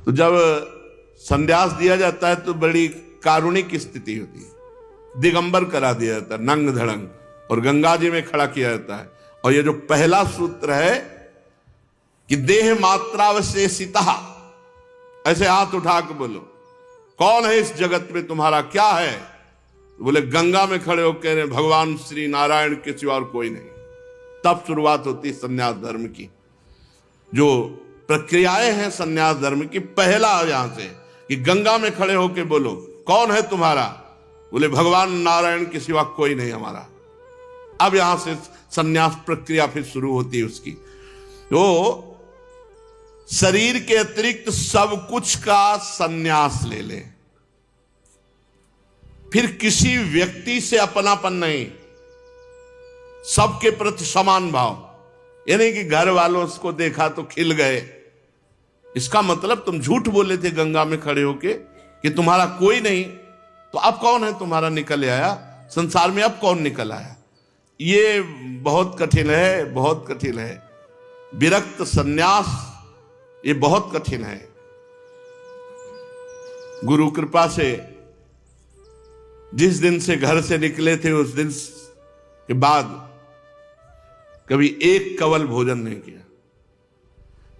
तो जब संन्यास दिया जाता है तो बड़ी कारुणिक स्थिति होती है, दिगंबर करा दिया जाता है, नंग धड़ंग, और गंगा जी में खड़ा किया जाता है। और ये जो पहला सूत्र है कि देह मात्रावशेषिता, ऐसे हाथ उठा के बोलो कौन है इस जगत में, तुम्हारा क्या है? बोले गंगा में खड़े होकर कह रहे भगवान श्री नारायण के सिवा और कोई नहीं। तब शुरुआत होती है संन्यास धर्म की। जो प्रक्रियाएं हैं संन्यास धर्म की, पहला यहां से कि गंगा में खड़े होकर बोलो कौन है तुम्हारा? बोले भगवान नारायण के सिवा कोई नहीं हमारा। अब यहां से संन्यास प्रक्रिया फिर शुरू होती है उसकी। तो शरीर के अतिरिक्त सब कुछ का संन्यास ले ले। फिर किसी व्यक्ति से अपनापन नहीं, सबके प्रति समान भाव। यानी कि घर वालों को देखा तो खिल गए, इसका मतलब तुम झूठ बोले थे गंगा में खड़े होके कि तुम्हारा कोई नहीं, तो अब कौन है तुम्हारा निकल आया संसार में? अब कौन निकल आया? ये बहुत कठिन है, बहुत कठिन है। विरक्त संन्यास ये बहुत कठिन है। गुरु कृपा से जिस दिन से घर से निकले थे उस दिन के बाद कभी एक कवल भोजन नहीं किया,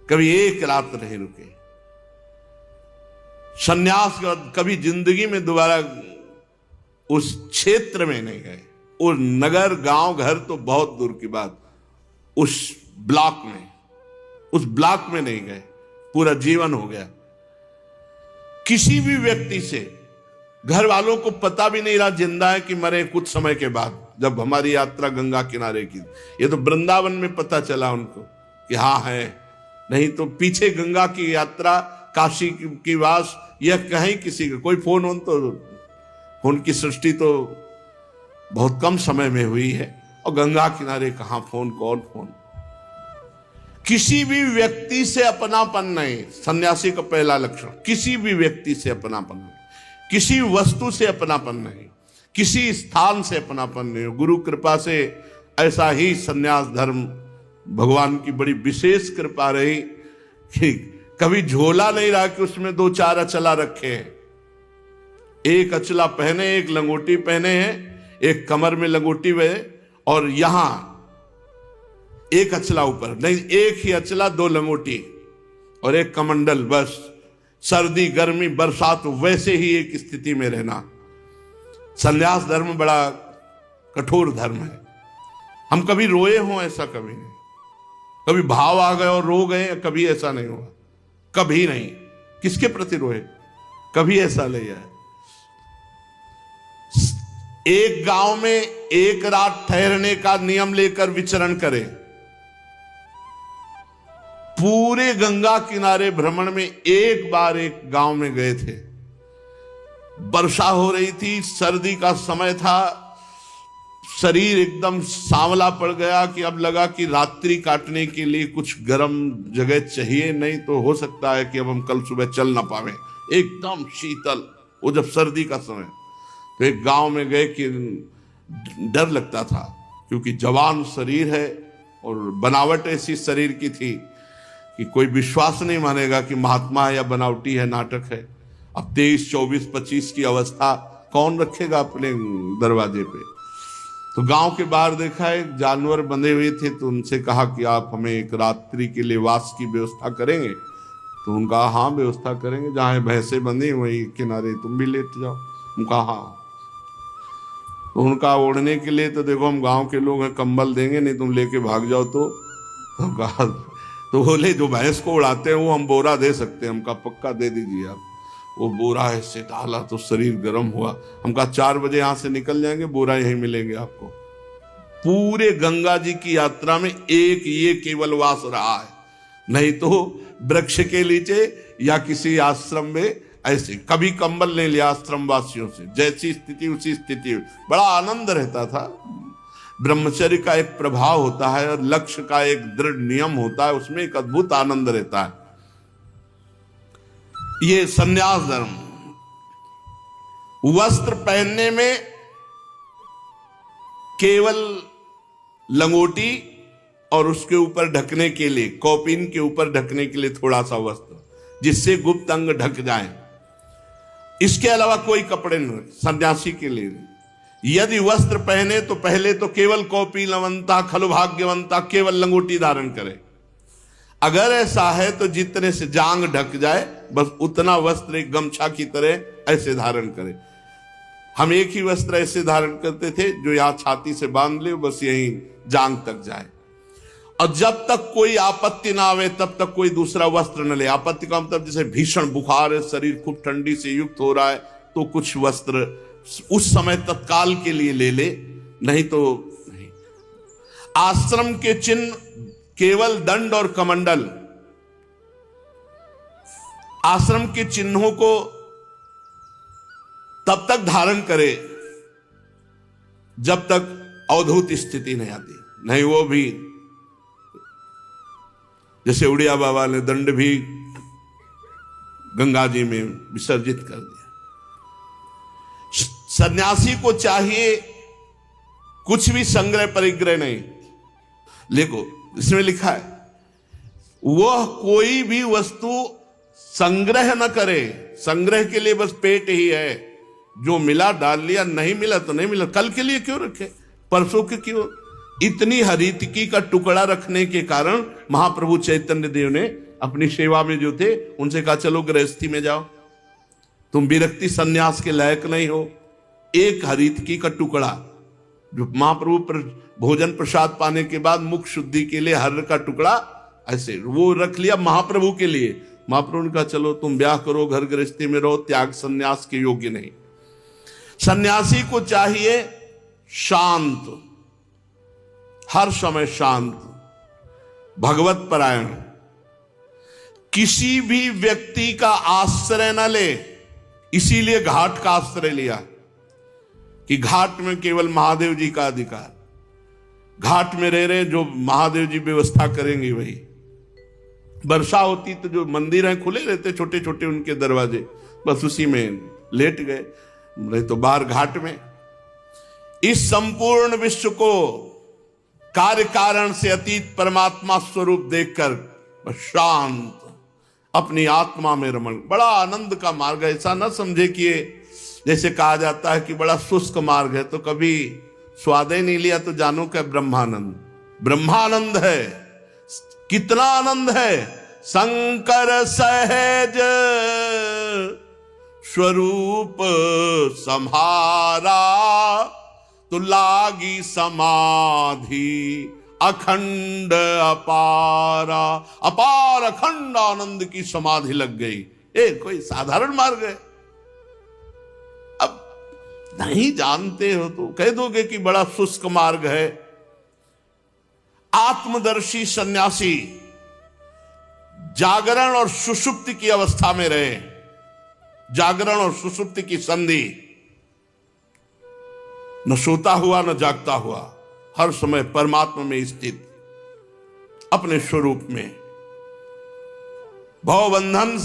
कभी एक रात नहीं रुके। संन्यास के बाद कभी जिंदगी में दोबारा उस क्षेत्र में नहीं गए। और नगर गांव घर तो बहुत दूर की बात, उस ब्लॉक में नहीं गए। पूरा जीवन हो गया। किसी भी व्यक्ति से घर वालों को पता भी नहीं रहा जिंदा है कि मरे कुछ समय के बाद, जब हमारी यात्रा गंगा किनारे की। ये तो वृंदावन में पता चला उनको कि हाँ है, नहीं तो पीछे गंगा की यात्रा, काशी की वास, यह कहीं किसी का कोई फोन तो फोन की सृष्टि तो बहुत कम समय में हुई है। और गंगा किनारे कहां फोन, कौन फोन? किसी भी व्यक्ति से अपनापन नहीं, सन्यासी का पहला लक्षण। किसी भी व्यक्ति से अपनापन नहीं, किसी वस्तु से अपनापन नहीं, किसी स्थान से अपनापन नहीं। गुरु कृपा से ऐसा ही सन्यास धर्म, भगवान की बड़ी विशेष कृपा रही कि कभी झोला नहीं रहा कि उसमें 2-4 अचला रखे हैं। एक अचला पहने, एक लंगोटी पहने हैं, एक कमर में लंगोटी हुए, और यहां एक अचला ऊपर नहीं, एक ही अचला, 2 लंगोटी और एक कमंडल, बस। सर्दी गर्मी बरसात वैसे ही एक स्थिति में रहना। संन्यास धर्म बड़ा कठोर धर्म है। हम कभी रोए हों ऐसा कभी नहीं, कभी भाव आ गए और रो गए, कभी ऐसा नहीं हुआ, कभी नहीं। किसके प्रति रोए? कभी ऐसा नहीं है। एक गांव में एक रात ठहरने का नियम लेकर विचरण करें। पूरे गंगा किनारे भ्रमण में एक बार एक गांव में गए थे। वर्षा हो रही थी, सर्दी का समय था, शरीर एकदम सांवला पड़ गया कि अब लगा कि रात्रि काटने के लिए कुछ गर्म जगह चाहिए, नहीं तो हो सकता है कि अब हम कल सुबह चल ना पावे। एकदम शीतल, वो जब सर्दी का समय। तो एक गांव में गए कि डर लगता था, क्योंकि जवान शरीर है और बनावट ऐसी शरीर की थी कि कोई विश्वास नहीं मानेगा कि महात्मा है या बनावटी है, नाटक है। अब 23, 24, 25 की अवस्था कौन रखेगा अपने दरवाजे पे? तो गांव के बाहर देखा है जानवर बंधे हुए थे, तो उनसे कहा कि आप हमें एक रात्रि के लिए वास की व्यवस्था करेंगे? तो उनका हाँ व्यवस्था करेंगे, जहाँ भैंसे बंधी वहीं किनारे तुम भी लेट जाओ। उनका हाँ। तो उनका ओढ़ने के लिए तो देखो हम गांव के लोग हैं, कंबल देंगे, नहीं तुम लेके भाग जाओ। तो कहा, तो बोले जो भैंस को उड़ाते हैं वो हम बोरा दे सकते हैं। हमका पक्का दे दीजिए आप। वो बोरा ऐसे डाला तो शरीर गर्म हुआ। हमका 4 बजे यहाँ से निकल जाएंगे, बोरा यहीं मिलेंगे आपको। पूरे गंगा जी की यात्रा में एक ये केवल वास रहा है, नहीं तो वृक्ष के नीचे या किसी आश्रम में ऐसे कभी कंबल नहीं लिया आश्रम वासियों से। जैसी स्थिति उसी स्थिति, बड़ा आनंद रहता था। ब्रह्मचर्य का एक प्रभाव होता है और लक्ष्य का एक दृढ़ नियम होता है, उसमें एक अद्भुत आनंद रहता है। ये संन्यास धर्म। वस्त्र पहनने में केवल लंगोटी और उसके ऊपर ढकने के लिए, कौपीन के ऊपर ढकने के लिए थोड़ा सा वस्त्र, जिससे गुप्त अंग ढक जाए। इसके अलावा कोई कपड़े न सन्यासी के लिए नहीं। यदि वस्त्र पहने तो पहले तो केवल कौपीनवंता खलु भाग्यवंता, केवल लंगोटी धारण करे। अगर ऐसा है तो जितने से जांग ढक जाए बस उतना वस्त्र एक गमछा की तरह ऐसे धारण करे। हम एक ही वस्त्र ऐसे धारण करते थे जो यहां छाती से बांध ले, बस यही जांग तक जाए, और जब तक कोई आपत्ति ना आवे तब तक कोई दूसरा वस्त्र न ले। आपत्ति का मतलब जैसे भीषण बुखार है, शरीर खूब ठंडी से युक्त हो रहा है, तो कुछ वस्त्र उस समय तत्काल के लिए ले ले, नहीं तो नहीं। आश्रम के चिन्ह केवल दंड और कमंडल। आश्रम के चिन्हों को तब तक धारण करे जब तक अवधूत स्थिति नहीं आती, नहीं वो भी जैसे उड़िया बाबा ने दंड भी गंगा जी में विसर्जित कर दिया। सन्यासी को चाहिए कुछ भी संग्रह परिग्रह नहीं। देखो इसमें लिखा है वह कोई भी वस्तु संग्रह न करे। संग्रह के लिए बस पेट ही है, जो मिला डाल लिया, नहीं मिला तो नहीं मिला, कल के लिए क्यों रखे, परसों के क्यों। इतनी हरितकी का टुकड़ा रखने के कारण महाप्रभु चैतन्य देव ने अपनी सेवा में जो थे उनसे कहा चलो गृहस्थी में जाओ, तुम विरक्ति सन्यास के लायक नहीं हो। एक हरितकी का टुकड़ा जो महाप्रभु भोजन प्रसाद पाने के बाद मुख शुद्धि के लिए हर का टुकड़ा ऐसे वो रख लिया महाप्रभु के लिए। महाप्रभु ने कहा चलो तुम ब्याह करो, घर गृहस्थी में रहो, त्याग सन्यास के योग्य नहीं। सन्यासी को चाहिए शांत, हर समय शांत, भगवत परायण, किसी भी व्यक्ति का आश्रय न ले। इसीलिए घाट का आश्रय लिया कि घाट में केवल महादेव जी का अधिकार। घाट में रह रहे जो महादेव जी व्यवस्था करेंगे वही। वर्षा होती तो जो मंदिर हैं खुले रहते छोटे छोटे उनके दरवाजे, बस उसी में लेट गए, नहीं तो बाहर घाट में। इस संपूर्ण विश्व को कार्य कारण से अतीत परमात्मा स्वरूप देखकर शांत अपनी आत्मा में रमण, बड़ा आनंद का मार्ग है। ऐसा न समझे कि जैसे कहा जाता है कि बड़ा शुष्क मार्ग है, तो कभी स्वाद ही नहीं लिया तो जानो क्या ब्रह्मानंद। ब्रह्मानंद है, कितना आनंद है। शंकर सहज स्वरूप सम्हारा, तो लागी समाधि अखंड अपारा। अपार अखंड आनंद की समाधि लग गई। ये कोई साधारण मार्ग है? अब नहीं जानते हो तो कह दोगे कि बड़ा शुष्क मार्ग है। आत्मदर्शी सन्यासी जागरण और सुषुप्ति की अवस्था में रहे। जागरण और सुषुप्ति की संधि, न सोता हुआ न जागता हुआ, हर समय परमात्मा में स्थित अपने स्वरूप में। भवबंधन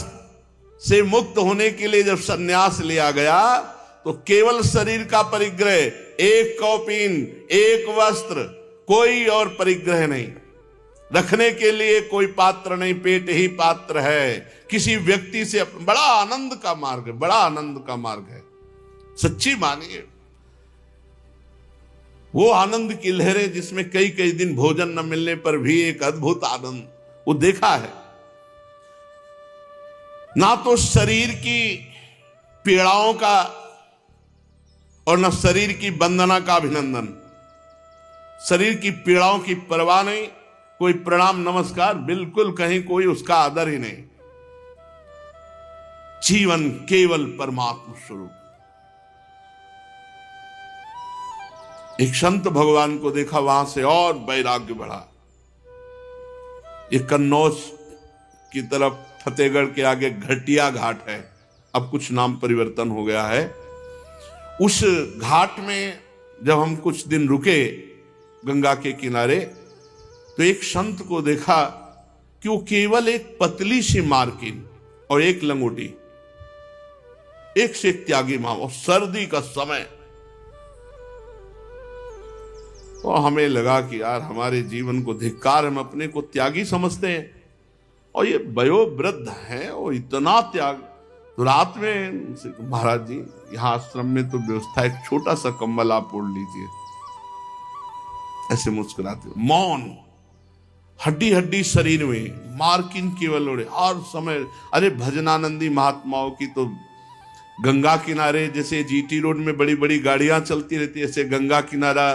से मुक्त होने के लिए जब सन्यास लिया गया तो केवल शरीर का परिग्रह, एक कौपीन, एक वस्त्र, कोई और परिग्रह नहीं, रखने के लिए कोई पात्र नहीं, पेट ही पात्र है। किसी व्यक्ति से बड़ा आनंद का मार्ग है, बड़ा आनंद का मार्ग है। सच्ची मानिए वो आनंद की लहरें जिसमें कई कई दिन भोजन न मिलने पर भी एक अद्भुत आनंद वो देखा है। ना तो शरीर की पीड़ाओं का और न शरीर की वंदना का अभिनंदन। शरीर की पीड़ाओं की परवाह नहीं, कोई प्रणाम नमस्कार, बिल्कुल कहीं कोई उसका आदर ही नहीं। जीवन केवल परमात्मा स्वरूप। एक संत भगवान को देखा, वहां से और वैराग्य बढ़ा। ये कन्नौज की तरफ फतेहगढ़ के आगे घटिया घाट है, अब कुछ नाम परिवर्तन हो गया है। उस घाट में जब हम कुछ दिन रुके गंगा के किनारे, तो एक संत को देखा कि वो केवल एक पतली सी मार्किन और एक लंगोटी, एक से एक त्यागी मां, और सर्दी का समय। और हमें लगा कि यार हमारे जीवन को धिक्कार, हम अपने को त्यागी समझते हैं और ये वयोवृद्ध हैं और इतना त्याग। तो रात में महाराज जी यहाँ आश्रम में तो व्यवस्था, एक छोटा सा कंबल आप ओढ़ लीजिए, ऐसे मुस्कुराते मौन, हड्डी हड्डी शरीर में, मार्किन केवल ओढ़े हर समय। अरे भजनानंदी महात्माओं की तो गंगा किनारे जैसे जीटी रोड में बड़ी बड़ी गाड़ियां चलती रहती है, ऐसे गंगा किनारा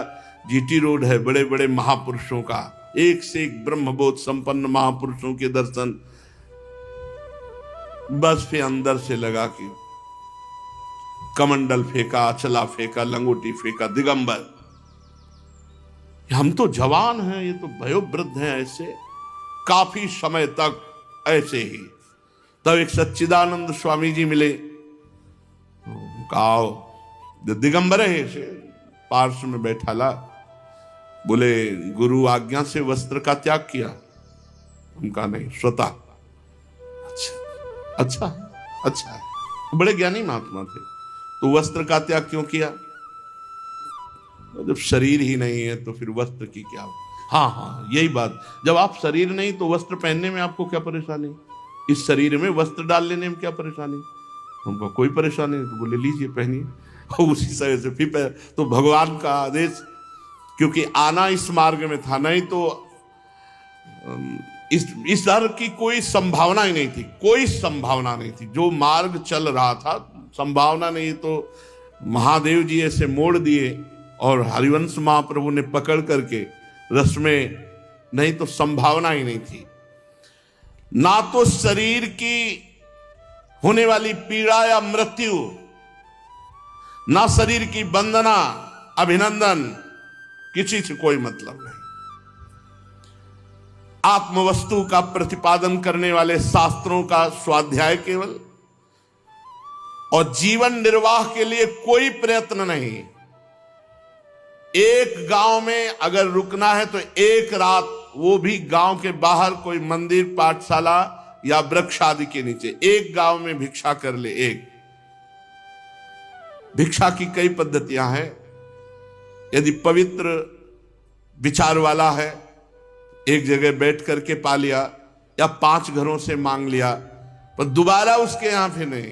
जीटी रोड है, बड़े बड़े महापुरुषों का, एक से एक ब्रह्मबोध संपन्न महापुरुषों के दर्शन। बस फिर अंदर से लगा कि कमंडल फेंका, अचला फेंका, लंगोटी फेंका, दिगंबर। हम तो जवान हैं, ये तो वयोवृद्ध हैं, ऐसे काफी समय तक ऐसे ही। तब एक सच्चिदानंद स्वामी जी मिले, कहा दिगंबर है, ऐसे पार्श्व में बैठा ला, बोले गुरु आज्ञा से वस्त्र का त्याग किया? उनका नहीं, स्वतः। अच्छा अच्छा है, बड़े ज्ञानी महात्मा थे। तो वस्त्र का त्याग क्यों किया? जब शरीर ही नहीं है तो फिर वस्त्र की क्या? हाँ, यही बात। जब आप शरीर नहीं तो वस्त्र पहनने में आपको क्या परेशानी? इस शरीर में वस्त्र डाल लेने में क्या परेशानी? हमको कोई परेशानी नहीं। तो बोले लीजिए पहनिए, और उसी तरह से फिर तो भगवान का आदेश, क्योंकि आना इस मार्ग में था, नहीं तो इस डर की कोई संभावना ही नहीं थी, कोई संभावना नहीं थी। जो मार्ग चल रहा था संभावना नहीं, तो महादेव जी ऐसे मोड़ दिए और हरिवंश महाप्रभु ने पकड़ करके रस में, नहीं तो संभावना ही नहीं थी। ना तो शरीर की होने वाली पीड़ा या मृत्यु, ना शरीर की वंदना अभिनंदन, किसी से कोई मतलब नहीं। आत्मवस्तु का प्रतिपादन करने वाले शास्त्रों का स्वाध्याय केवल, और जीवन निर्वाह के लिए कोई प्रयत्न नहीं। एक गांव में अगर रुकना है तो एक रात, वो भी गांव के बाहर कोई मंदिर, पाठशाला या वृक्ष आदि के नीचे, एक गांव में भिक्षा कर ले। एक भिक्षा की कई पद्धतियां हैं। यदि पवित्र विचार वाला है, एक जगह बैठ करके पा लिया, या 5 घरों से मांग लिया, पर दोबारा उसके यहां फिर नहीं।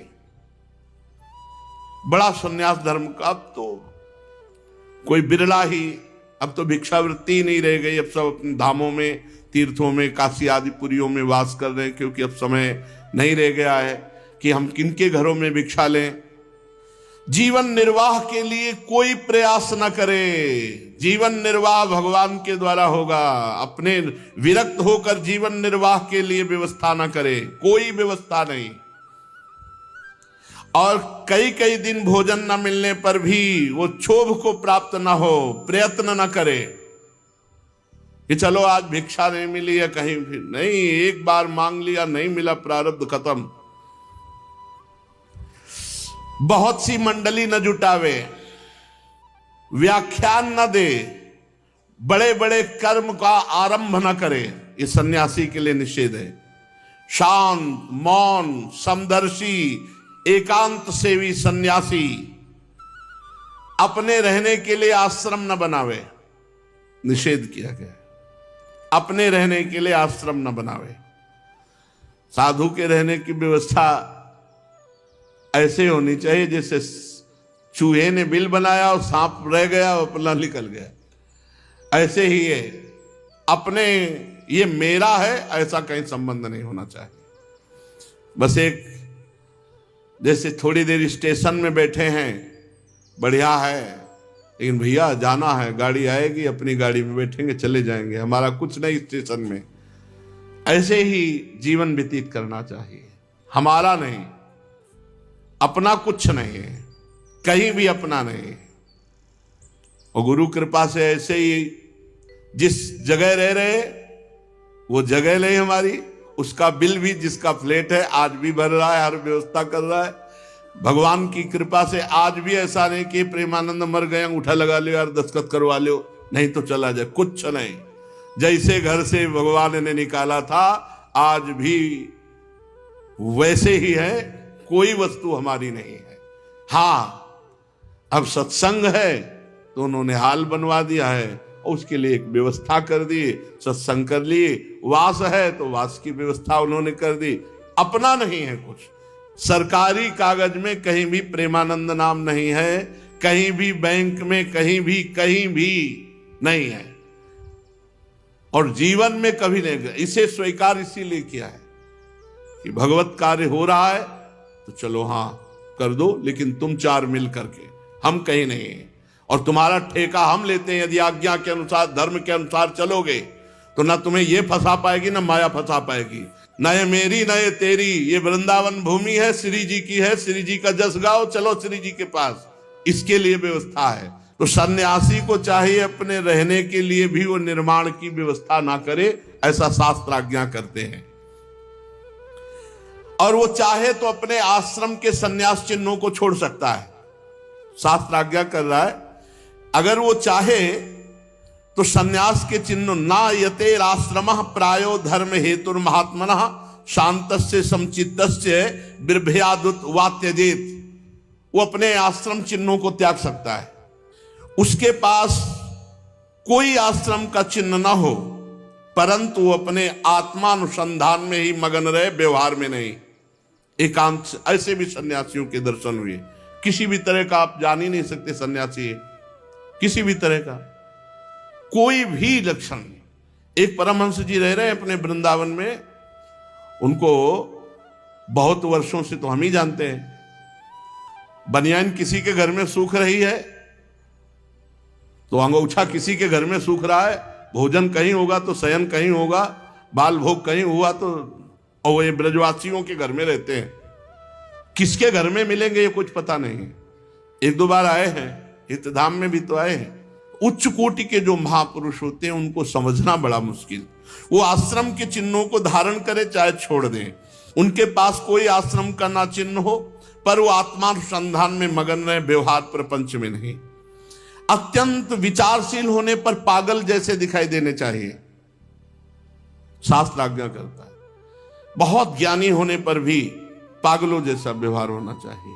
बड़ा संन्यास धर्म का अब तो कोई बिरला ही, अब तो भिक्षावृत्ति नहीं रह गई। अब सब अपने धामों में, तीर्थों में, काशी आदि पुरियों में वास कर रहे हैं, क्योंकि अब समय नहीं रह गया है कि हम किनके घरों में भिक्षा लें। जीवन निर्वाह के लिए कोई प्रयास न करे। जीवन निर्वाह भगवान के द्वारा होगा। अपने विरक्त होकर जीवन निर्वाह के लिए व्यवस्था न करे, कोई व्यवस्था नहीं। और कई कई दिन भोजन न मिलने पर भी वो क्षोभ को प्राप्त न हो, प्रयत्न न करे कि चलो आज भिक्षा नहीं मिली या कहीं भी नहीं, एक बार मांग लिया, नहीं मिला, प्रारब्ध खत्म। बहुत सी मंडली न जुटावे, व्याख्यान न दे, बड़े बड़े कर्म का आरंभ न करे, ये सन्यासी के लिए निषेध है। शांत, मौन, समदर्शी, एकांत सेवी सन्यासी अपने रहने के लिए आश्रम न बनावे, निषेध किया गया। अपने रहने के लिए आश्रम न बनावे। साधु के रहने की व्यवस्था ऐसे होनी चाहिए जैसे चूहे ने बिल बनाया और सांप रह गया और अपना निकल गया, ऐसे ही है। अपने ये मेरा है ऐसा कहीं संबंध नहीं होना चाहिए। बस एक जैसे थोड़ी देर स्टेशन में बैठे हैं, बढ़िया है, लेकिन भैया जाना है, गाड़ी आएगी, अपनी गाड़ी में बैठेंगे, चले जाएंगे, हमारा कुछ नहीं स्टेशन में। ऐसे ही जीवन व्यतीत करना चाहिए, हमारा नहीं, अपना कुछ नहीं है, कहीं भी अपना नहीं। और गुरु कृपा से ऐसे ही जिस जगह रह रहे वो जगह नहीं हमारी, उसका बिल भी जिसका फ्लैट है आज भी भर रहा है, हर व्यवस्था कर रहा है। भगवान की कृपा से आज भी ऐसा नहीं कि प्रेमानंद मर गए, अंगूठा लगा लो यार, दस्तखत करवा लो, नहीं तो चला जाए, कुछ नहीं। जैसे घर से भगवान ने निकाला था आज भी वैसे ही है, कोई वस्तु हमारी नहीं है। हाँ, अब सत्संग है तो उन्होंने हाल बनवा दिया है, और उसके लिए एक व्यवस्था कर दी, सत्संग कर लिए, वास है तो वास की व्यवस्था उन्होंने कर दी। अपना नहीं है कुछ, सरकारी कागज में कहीं भी प्रेमानंद नाम नहीं है, कहीं भी बैंक में कहीं भी नहीं है, और जीवन में कभी नहीं। इसे स्वीकार इसीलिए किया है कि भगवत कार्य हो रहा है तो चलो हाँ कर दो, लेकिन तुम चार मिल करके, हम कहीं नहीं है, और तुम्हारा ठेका हम लेते हैं। यदि आज्ञा के अनुसार धर्म के अनुसार चलोगे तो ना तुम्हें ये फंसा पाएगी ना माया फंसा पाएगी, न ये मेरी न ये तेरी, ये वृंदावन भूमि है, श्री जी की है, श्री जी का जस गाओ, चलो श्री जी के पास, इसके लिए व्यवस्था है। तो सन्यासी को चाहिए अपने रहने के लिए भी वो निर्माण की व्यवस्था ना करे, ऐसा शास्त्र आज्ञा करते हैं। और वो चाहे तो अपने आश्रम के सन्यास चिन्हों को छोड़ सकता है, शास्त्र आज्ञा कर रहा है। अगर वो चाहे तो सन्यास के चिन्ह ना यते आश्रम प्रायो धर्म हेतुर महात्मन शांतस्य समचित्तस्य बिर्भयादुत वात्यजेत, वो अपने आश्रम चिन्हों को त्याग सकता है। उसके पास कोई आश्रम का चिन्ह ना हो, परंतु वो अपने आत्मानुसंधान में ही मगन रहे, व्यवहार में नहीं, एकांत। ऐसे भी सन्यासियों के दर्शन हुए। किसी भी तरह का आप जान ही नहीं सकते सन्यासी है, किसी भी तरह का कोई भी लक्षण। एक परमहंस जी रह रहे हैं अपने वृंदावन में, उनको बहुत वर्षों से तो हम ही जानते हैं। बनियान किसी के घर में सूख रही है तो अंगोछा किसी के घर में सूख रहा है, भोजन कहीं होगा तो शयन कहीं होगा, बाल भोग कहीं हुआ तो, और ये ब्रजवासियों के घर में रहते हैं, किसके घर में मिलेंगे ये कुछ पता नहीं। एक दो बार आए हैं, हितधाम में भी तो आए हैं। उच्च कोटि के जो महापुरुष होते हैं उनको समझना बड़ा मुश्किल। वो आश्रम के चिन्हों को धारण करे चाहे छोड़ दें, उनके पास कोई आश्रम का ना चिन्ह हो, पर वो आत्मानुसंधान में मगन रहे, व्यवहार प्रपंच में नहीं। अत्यंत विचारशील होने पर पागल जैसे दिखाई देने चाहिए, शास्त्र आज्ञा करता है। बहुत ज्ञानी होने पर भी पागलों जैसा व्यवहार होना चाहिए।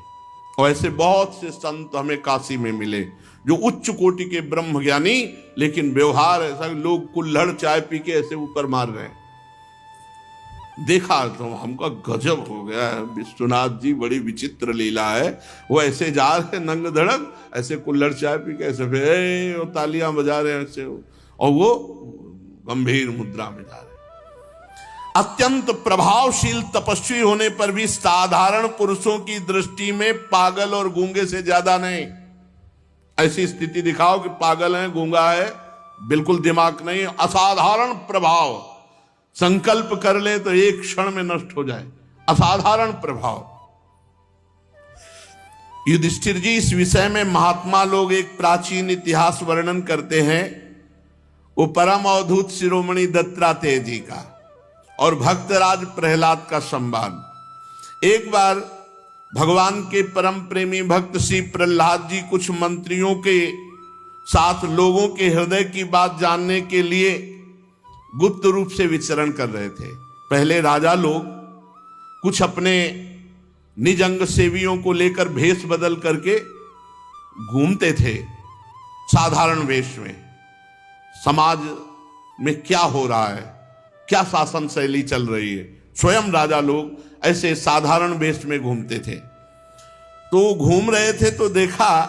और ऐसे बहुत से संत हमें काशी में मिले जो उच्च कोटि के ब्रह्म ज्ञानी, लेकिन व्यवहार ऐसा, लोग कुल्हड़ चाय पी के ऐसे ऊपर मार रहे हैं। देखा तो हमका गजब हो गया है, विश्वनाथ जी बड़ी विचित्र लीला है। वो ऐसे जा रहे नंग धड़क, ऐसे कुल्हड़ चाय पी के ऐसे फिर तालियां बजा रहे हैं ऐसे, और वो गंभीर मुद्रा में जा रहे हैं। अत्यंत प्रभावशील तपस्वी होने पर भी साधारण पुरुषों की दृष्टि में पागल और गूंगे से ज्यादा नहीं। ऐसी स्थिति दिखाओ कि पागल है, गूंगा है, बिल्कुल दिमाग नहीं, असाधारण प्रभाव, संकल्प कर ले तो एक क्षण में नष्ट हो जाए, असाधारण प्रभाव। युधिष्ठिर जी, इस विषय में महात्मा लोग एक प्राचीन इतिहास वर्णन करते हैं, वो परम अवधूत शिरोमणि दत्तात्रेय जी का और भक्तराज प्रहलाद का संवाद। एक बार भगवान के परम प्रेमी भक्त श्री प्रहलाद जी कुछ मंत्रियों के साथ लोगों के हृदय की बात जानने के लिए गुप्त रूप से विचरण कर रहे थे। पहले राजा लोग कुछ अपने निज अंग सेवियों को लेकर भेष बदल करके घूमते थे साधारण वेश में, समाज में क्या हो रहा है, क्या शासन शैली चल रही है। स्वयं राजा लोग ऐसे साधारण वेश में घूमते थे। तो घूम रहे थे तो देखा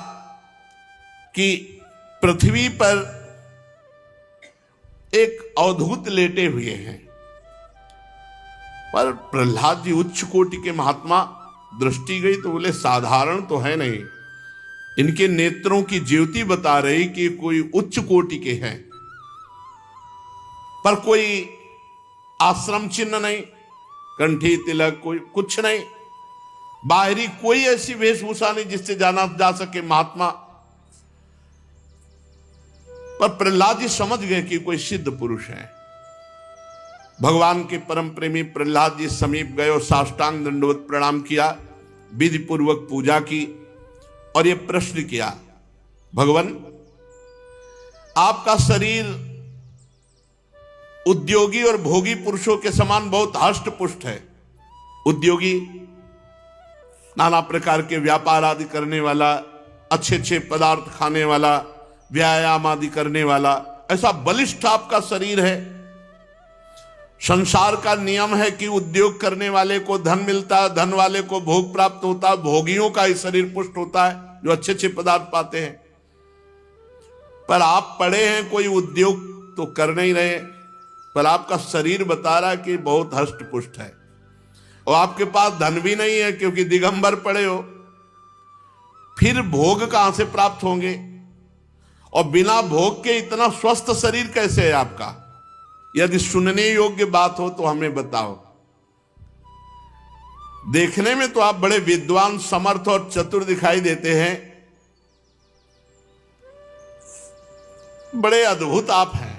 कि पृथ्वी पर एक अवधूत लेटे हुए हैं, पर प्रहलाद जी उच्च कोटि के महात्मा, दृष्टि गई तो बोले साधारण तो है नहीं, इनके नेत्रों की ज्योति बता रही कि कोई उच्च कोटि के हैं, पर कोई आश्रम चिन्ह नहीं, कंठी तिलक कोई कुछ नहीं, बाहरी कोई ऐसी वेशभूषा नहीं जिससे जाना जा सके महात्मा। पर प्रहलाद जी समझ गए कि कोई सिद्ध पुरुष है। भगवान के परम प्रेमी प्रहलाद जी समीप गए और साष्टांग दंडवत प्रणाम किया, विधि पूर्वक पूजा की और यह प्रश्न किया, भगवान आपका शरीर उद्योगी और भोगी पुरुषों के समान बहुत हष्ट पुष्ट है। उद्योगी नाना प्रकार के व्यापार आदि करने वाला, अच्छे अच्छे पदार्थ खाने वाला, व्यायाम आदि करने वाला, ऐसा बलिष्ठ आपका शरीर है। संसार का नियम है कि उद्योग करने वाले को धन मिलता है, धन वाले को भोग प्राप्त होता है, भोगियों का ही शरीर पुष्ट होता है जो अच्छे अच्छे पदार्थ पाते हैं। पर आप पढ़े हैं, कोई उद्योग तो कर नहीं रहे, पर आपका शरीर बता रहा है कि बहुत हष्ट पुष्ट है। और आपके पास धन भी नहीं है क्योंकि दिगंबर पड़े हो, फिर भोग कहां से प्राप्त होंगे? और बिना भोग के इतना स्वस्थ शरीर कैसे है आपका? यदि सुनने योग्य बात हो तो हमें बताओ। देखने में तो आप बड़े विद्वान, समर्थ और चतुर दिखाई देते हैं, बड़े अद्भुत आप हैं,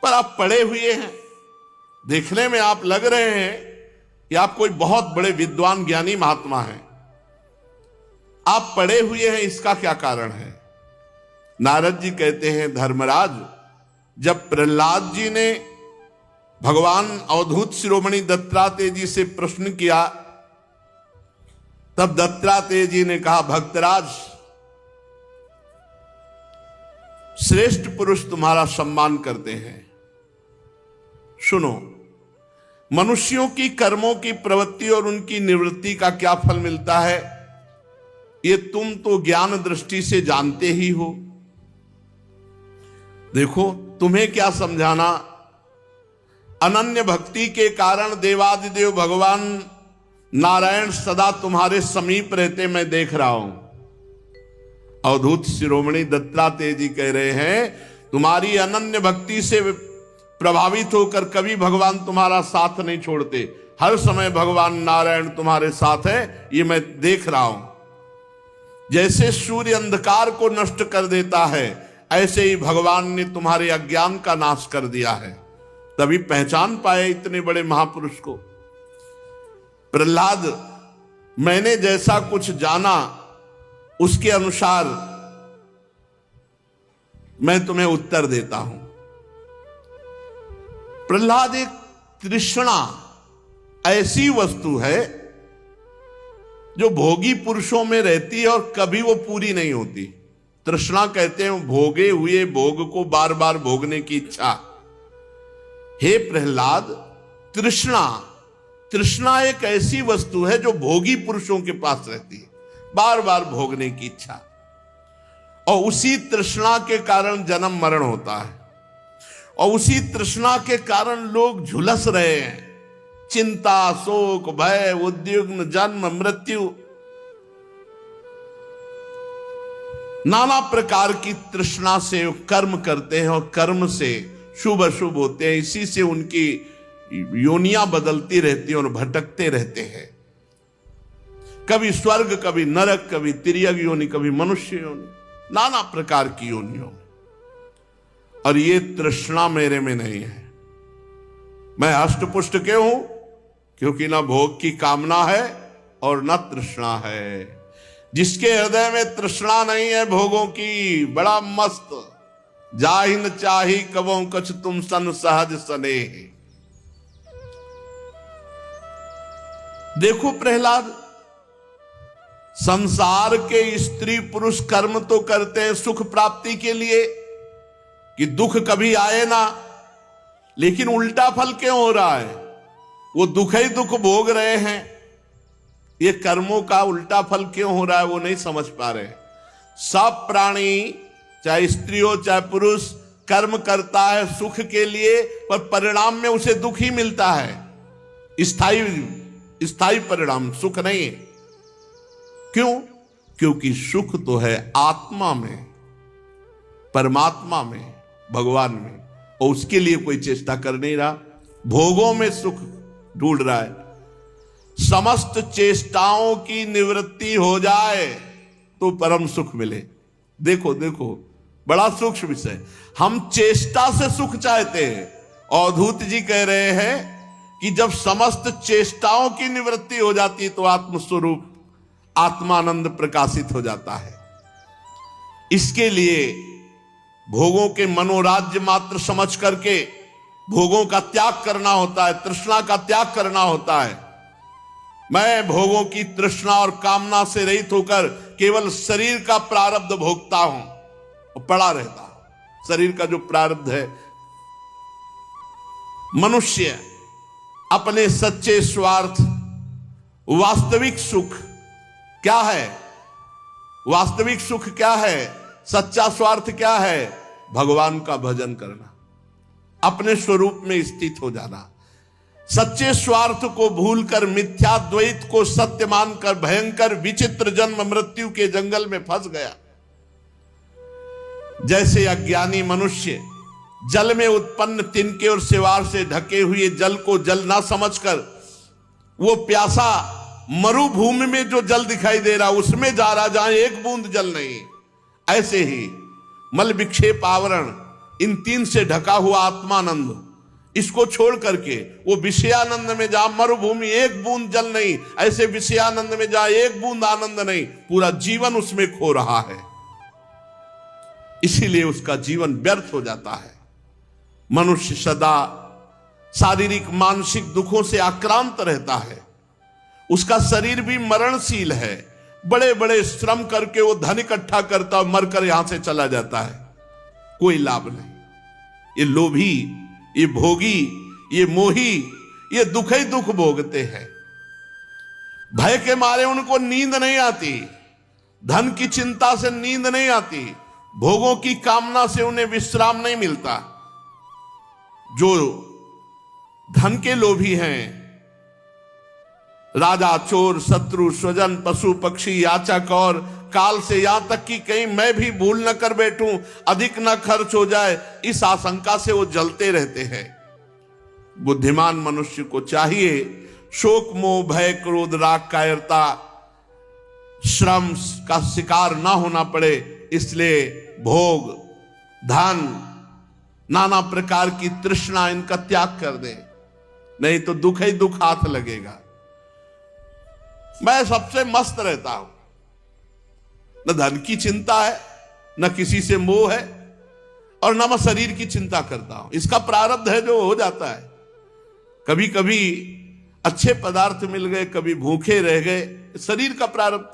पर आप पढ़े हुए हैं। देखने में आप लग रहे हैं कि आप कोई बहुत बड़े विद्वान ज्ञानी महात्मा हैं। आप पढ़े हुए हैं, इसका क्या कारण है? नारद जी कहते हैं, धर्मराज, जब प्रहलाद जी ने भगवान अवधूत शिरोमणि दत्तात्रेय जी से प्रश्न किया, तब दत्तात्रेय जी ने कहा, भक्तराज, श्रेष्ठ पुरुष तुम्हारा सम्मान करते हैं। सुनो, मनुष्यों की कर्मों की प्रवृत्ति और उनकी निवृत्ति का क्या फल मिलता है, ये तुम तो ज्ञान दृष्टि से जानते ही हो। देखो, तुम्हें क्या समझाना, अनन्य भक्ति के कारण देवादिदेव भगवान नारायण सदा तुम्हारे समीप रहते मैं देख रहा हूं। अवधूत शिरोमणि दत्तात्रेय जी कह रहे हैं, तुम्हारी अनन्य भक्ति से प्रभावित होकर कभी भगवान तुम्हारा साथ नहीं छोड़ते, हर समय भगवान नारायण तुम्हारे साथ है, ये मैं देख रहा हूं। जैसे सूर्य अंधकार को नष्ट कर देता है, ऐसे ही भगवान ने तुम्हारे अज्ञान का नाश कर दिया है, तभी पहचान पाए इतने बड़े महापुरुष को। प्रहलाद, मैंने जैसा कुछ जाना उसके अनुसार मैं तुम्हें उत्तर देता हूं। प्रहलाद, एक तृष्णा ऐसी वस्तु है जो भोगी पुरुषों में रहती है और कभी वो पूरी नहीं होती। तृष्णा कहते हैं भोगे हुए भोग को बार बार भोगने की इच्छा। हे प्रहलाद, तृष्णा एक ऐसी वस्तु है जो भोगी पुरुषों के पास रहती है, बार बार भोगने की इच्छा, और उसी तृष्णा के कारण जन्म मरण होता है, और उसी तृष्णा के कारण लोग झुलस रहे हैं। चिंता, शोक, भय, उद्विग्न, जन्म, मृत्यु, नाना प्रकार की तृष्णा से कर्म करते हैं और कर्म से शुभ अशुभ होते हैं। इसी से उनकी योनियां बदलती रहती हैं और भटकते रहते हैं, कभी स्वर्ग, कभी नरक, कभी तिर्यक योनि, कभी मनुष्य योनि, नाना प्रकार की योनियों में। और ये तृष्णा मेरे में नहीं है। मैं हष्टपुष्ट क्यों हूं? क्योंकि न भोग की कामना है और न तृष्णा है। जिसके हृदय में तृष्णा नहीं है भोगों की, बड़ा मस्त, जाहिन चाही कबों कछ तुम सन सहज स्नेह। देखो प्रहलाद, संसार के स्त्री पुरुष कर्म तो करते हैं सुख प्राप्ति के लिए कि दुख कभी आए ना, लेकिन उल्टा फल क्यों हो रहा है? वो दुख ही दुख भोग रहे हैं। ये कर्मों का उल्टा फल क्यों हो रहा है वो नहीं समझ पा रहे। सब प्राणी, चाहे स्त्री हो चाहे पुरुष, कर्म करता है सुख के लिए, पर परिणाम में उसे दुख ही मिलता है। स्थायी परिणाम सुख नहीं है। क्यों? क्योंकि सुख तो है आत्मा में, परमात्मा में, भगवान में, और उसके लिए कोई चेष्टा कर नहीं रहा, भोगों में सुख ढूंढ रहा है। समस्त चेष्टाओं की निवृत्ति हो जाए तो परम सुख मिले। देखो देखो, बड़ा सूक्ष्म विषय। हम चेष्टा से सुख चाहते हैं। अवधूत जी कह रहे हैं कि जब समस्त चेष्टाओं की निवृत्ति हो जाती तो आत्मस्वरूप आत्मानंद प्रकाशित हो जाता है। इसके लिए भोगों के मनोराज्य मात्र समझ करके भोगों का त्याग करना होता है, तृष्णा का त्याग करना होता है। मैं भोगों की तृष्णा और कामना से रहित होकर केवल शरीर का प्रारब्ध भोगता हूं और पड़ा रहता हूं। शरीर का जो प्रारब्ध है। मनुष्य अपने सच्चे स्वार्थ, वास्तविक सुख क्या है, वास्तविक सुख क्या है, सच्चा स्वार्थ क्या है, भगवान का भजन करना, अपने स्वरूप में स्थित हो जाना। सच्चे स्वार्थ को भूलकर मिथ्या द्वैत को सत्य मानकर भयंकर विचित्र जन्म मृत्यु के जंगल में फंस गया। जैसे अज्ञानी मनुष्य जल में उत्पन्न तिनके और सिवार से ढके हुए जल को जल ना समझकर वो प्यासा मरुभूमि में जो जल दिखाई दे रहा उसमें जा रहा, जहां एक बूंद जल नहीं। ऐसे ही मल विक्षेप आवरण, इन तीन से ढका हुआ आत्मानंद, इसको छोड़ करके वो विषयानंद में जहां मरुभूमि एक बूंद जल नहीं, ऐसे विषयानंद में जहां एक बूंद आनंद नहीं, पूरा जीवन उसमें खो रहा है। इसीलिए उसका जीवन व्यर्थ हो जाता है। मनुष्य सदा शारीरिक मानसिक दुखों से आक्रांत रहता है। उसका शरीर भी मरणशील है। बड़े बड़े श्रम करके वो धन इकट्ठा करता और मरकर यहां से चला जाता है, कोई लाभ नहीं। ये लोभी, ये भोगी, ये मोही, ये दुख ही दुख भोगते हैं। भय के मारे उनको नींद नहीं आती, धन की चिंता से नींद नहीं आती, भोगों की कामना से उन्हें विश्राम नहीं मिलता। जो धन के लोभी हैं, राजा, चोर, शत्रु, स्वजन, पशु पक्षी, याचक और काल से यहां तक कि कहीं मैं भी भूल न कर बैठूं, अधिक न खर्च हो जाए, इस आशंका से वो जलते रहते हैं। बुद्धिमान मनुष्य को चाहिए शोक मोह भय क्रोध राग कायरता श्रम का शिकार ना होना पड़े, इसलिए भोग धन नाना प्रकार की तृष्णा इनका त्याग कर दे, नहीं तो दुख ही दुख हाथ लगेगा। मैं सबसे मस्त रहता हूं, न धन की चिंता है, न किसी से मोह है, और न मैं शरीर की चिंता करता हूं। इसका प्रारब्ध है जो हो जाता है। कभी कभी अच्छे पदार्थ मिल गए, कभी भूखे रह गए, शरीर का प्रारब्ध।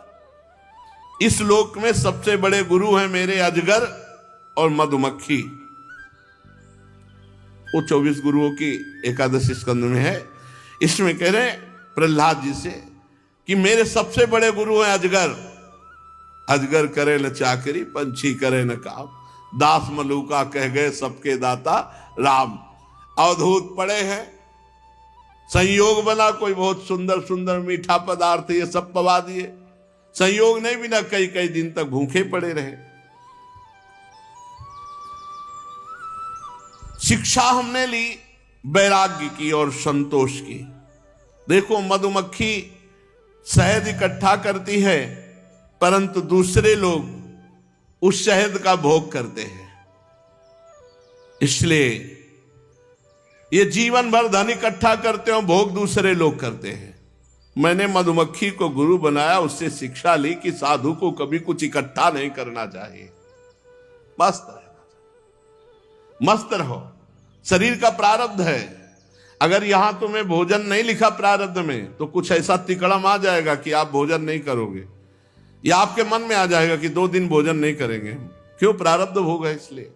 इस लोक में सबसे बड़े गुरु हैं मेरे अजगर और मधुमक्खी। वो 24 गुरुओं की एकादश स्कंद में है। इसमें कह रहे प्रहलाद जी से कि मेरे सबसे बड़े गुरु हैं अजगर। अजगर करे न चाकरी, पंछी करे न काम, दास मलूका कह गए सबके दाता राम। अवधूत पड़े हैं, संयोग बना कोई बहुत सुंदर सुंदर मीठा पदार्थ, ये सब पवा दिए। संयोग नहीं बिना कई कई दिन तक भूखे पड़े रहे। शिक्षा हमने ली वैराग्य की और संतोष की। देखो मधुमक्खी शहद इकट्ठा करती है, परंतु दूसरे लोग उस शहद का भोग करते हैं। इसलिए ये जीवन भर धन इकट्ठा करते हो, भोग दूसरे लोग करते हैं। मैंने मधुमक्खी को गुरु बनाया, उससे शिक्षा ली कि साधु को कभी कुछ इकट्ठा नहीं करना चाहिए, मस्त रहना चाहिए, मस्त रहो। शरीर का प्रारब्ध है। अगर यहां तुम्हें भोजन नहीं लिखा प्रारब्ध में, तो कुछ ऐसा तिकड़म आ जाएगा कि आप भोजन नहीं करोगे, या आपके मन में आ जाएगा कि 2 दिन भोजन नहीं करेंगे। क्यों? प्रारब्ध भोग है इसलिए।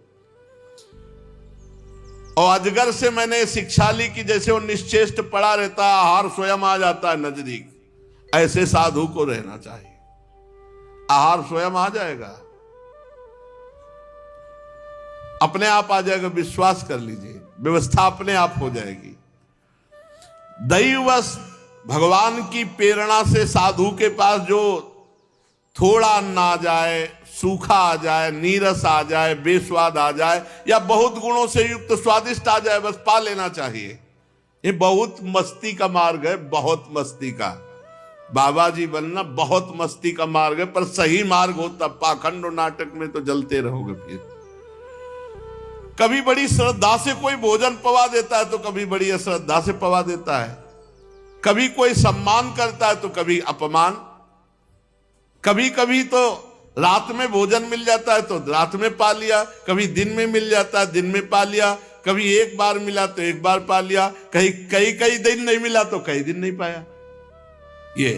और अजगर से मैंने शिक्षा ली कि जैसे वो निश्चेष्ट पड़ा रहता है, आहार स्वयं आ जाता है नजदीक, ऐसे साधु को रहना चाहिए। आहार स्वयं आ जाएगा, अपने आप आ जाएगा, विश्वास कर लीजिए, व्यवस्था अपने आप हो जाएगी। दैवश भगवान की प्रेरणा से साधु के पास जो थोड़ा अन्न आ जाए, सूखा आ जाए, नीरस आ जाए, बेस्वाद आ जाए, या बहुत गुणों से युक्त स्वादिष्ट आ जाए, बस पा लेना चाहिए। ये बहुत मस्ती का मार्ग है, बहुत मस्ती का। बाबा जी बनना बहुत मस्ती का मार्ग है, पर सही मार्ग होता। पाखंड और नाटक में तो जलते रहोगे। फिर कभी बड़ी श्रद्धा से कोई भोजन पवा देता है, तो कभी बड़ी अश्रद्धा से पवा देता है। कभी कोई सम्मान करता है, तो कभी अपमान। कभी कभी तो रात में भोजन मिल जाता है तो रात में पा लिया, कभी दिन में मिल जाता है दिन में पा लिया, कभी एक बार मिला तो एक बार पा लिया, कहीं कई दिन नहीं मिला तो कई दिन नहीं पाया। ये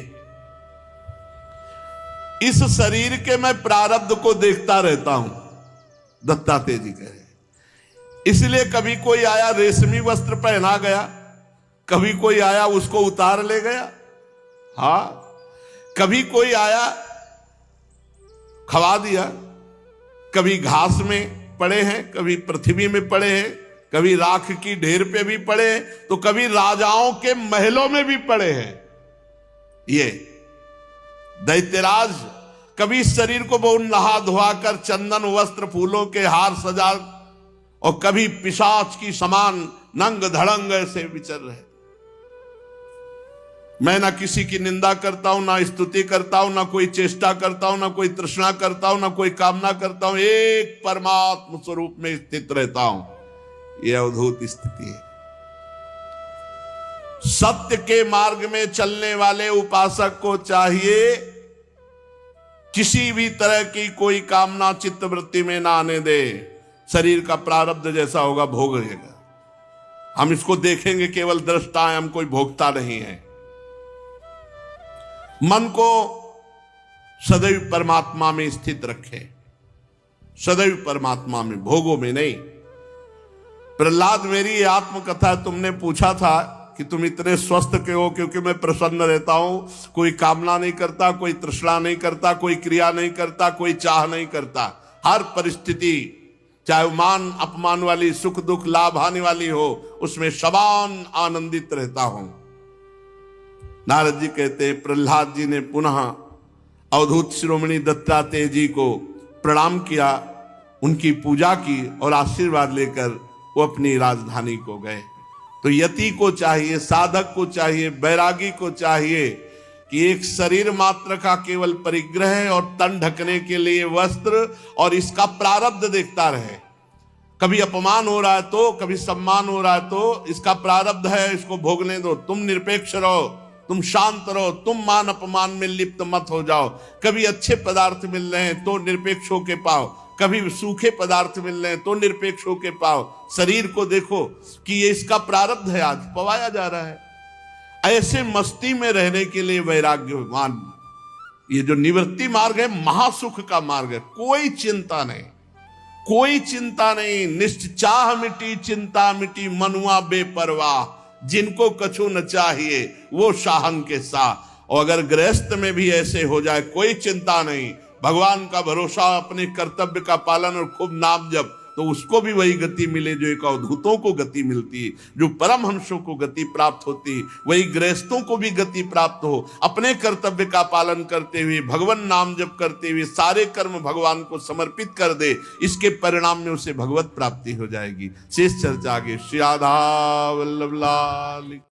इस शरीर के मैं प्रारब्ध को देखता रहता हूं, दत्तात्रेय जी कह रहे हैं। इसलिए कभी कोई आया रेशमी वस्त्र पहना गया, कभी कोई आया उसको उतार ले गया। हाँ, कभी कोई आया खवा दिया, कभी घास में पड़े हैं, कभी पृथ्वी में पड़े हैं, कभी राख की ढेर पे भी पड़े हैं, तो कभी राजाओं के महलों में भी पड़े हैं। ये दैत्यराज कभी शरीर को बहुत नहा धोआ कर चंदन वस्त्र फूलों के हार सजा, और कभी पिशाच की समान नंग धड़ंग ऐसे विचर रहे। मैं ना किसी की निंदा करता हूं, ना स्तुति करता हूं, ना कोई चेष्टा करता हूं, ना कोई तृष्णा करता हूं, ना कोई कामना करता हूं, एक परमात्म स्वरूप में स्थित रहता हूं। यह अद्भुत स्थिति है। सत्य के मार्ग में चलने वाले उपासक को चाहिए किसी भी तरह की कोई कामना चित्त वृत्ति में ना आने दे। शरीर का प्रारब्ध जैसा होगा भोग लेगा। हम इसको देखेंगे, केवल दृष्टा है, हम कोई भोगता नहीं है। मन को सदैव परमात्मा में स्थित रखे, सदैव परमात्मा में, भोगों में नहीं। प्रहलाद, मेरी आत्मकथा तुमने पूछा था कि तुम इतने स्वस्थ क्यों हो? क्योंकि मैं प्रसन्न रहता हूं, कोई कामना नहीं करता, कोई तृष्णा नहीं करता, कोई क्रिया नहीं करता, कोई चाह नहीं करता। हर परिस्थिति, चाहे मान अपमान वाली, सुख दुख लाभ हानि वाली हो, उसमें समान आनंदित रहता हूं। नारद जी कहते, प्रहलाद जी ने पुनः अवधूत शिरोमणि दत्तात्रेय जी को प्रणाम किया, उनकी पूजा की और आशीर्वाद लेकर वो अपनी राजधानी को गए। तो यति को चाहिए, साधक को चाहिए, बैरागी को चाहिए कि एक शरीर मात्र का केवल परिग्रह और तन ढकने के लिए वस्त्र और इसका प्रारब्ध देखता रहे। कभी अपमान हो रहा है तो, कभी सम्मान हो रहा है तो, इसका प्रारब्ध है, इसको भोगने दो। तुम निरपेक्ष रहो, तुम शांत रहो, तुम मान अपमान में लिप्त मत हो जाओ। कभी अच्छे पदार्थ मिल रहे हैं तो निरपेक्ष होके पाओ, कभी सूखे पदार्थ मिल रहे हैं तो निरपेक्ष होके पाओ। शरीर को देखो कि ये इसका प्रारब्ध है, आज पवाया जा रहा है। ऐसे मस्ती में रहने के लिए वैराग्यवान, ये जो निवृत्ति मार्ग है, महासुख का मार्ग है। कोई चिंता नहीं, कोई चिंता नहीं। निश्चाह मिटी चिंता मिटी, मनुआ बेपरवाह। जिनको कछु न चाहिए वो शाहन के साथ। और अगर गृहस्थ में भी ऐसे हो जाए, कोई चिंता नहीं, भगवान का भरोसा, अपने कर्तव्य का पालन और खूब नाम जप, तो उसको भी वही गति मिले जो एक अवधूतों को गति मिलती है, जो परमहंसों को गति प्राप्त होती है, वही गृहस्थों को भी गति प्राप्त हो। अपने कर्तव्य का पालन करते हुए, भगवान नाम जप करते हुए, सारे कर्म भगवान को समर्पित कर दे, इसके परिणाम में उसे भगवत प्राप्ति हो जाएगी। शेष चर्चा आगे। श्री राधा वल्लभ लाल।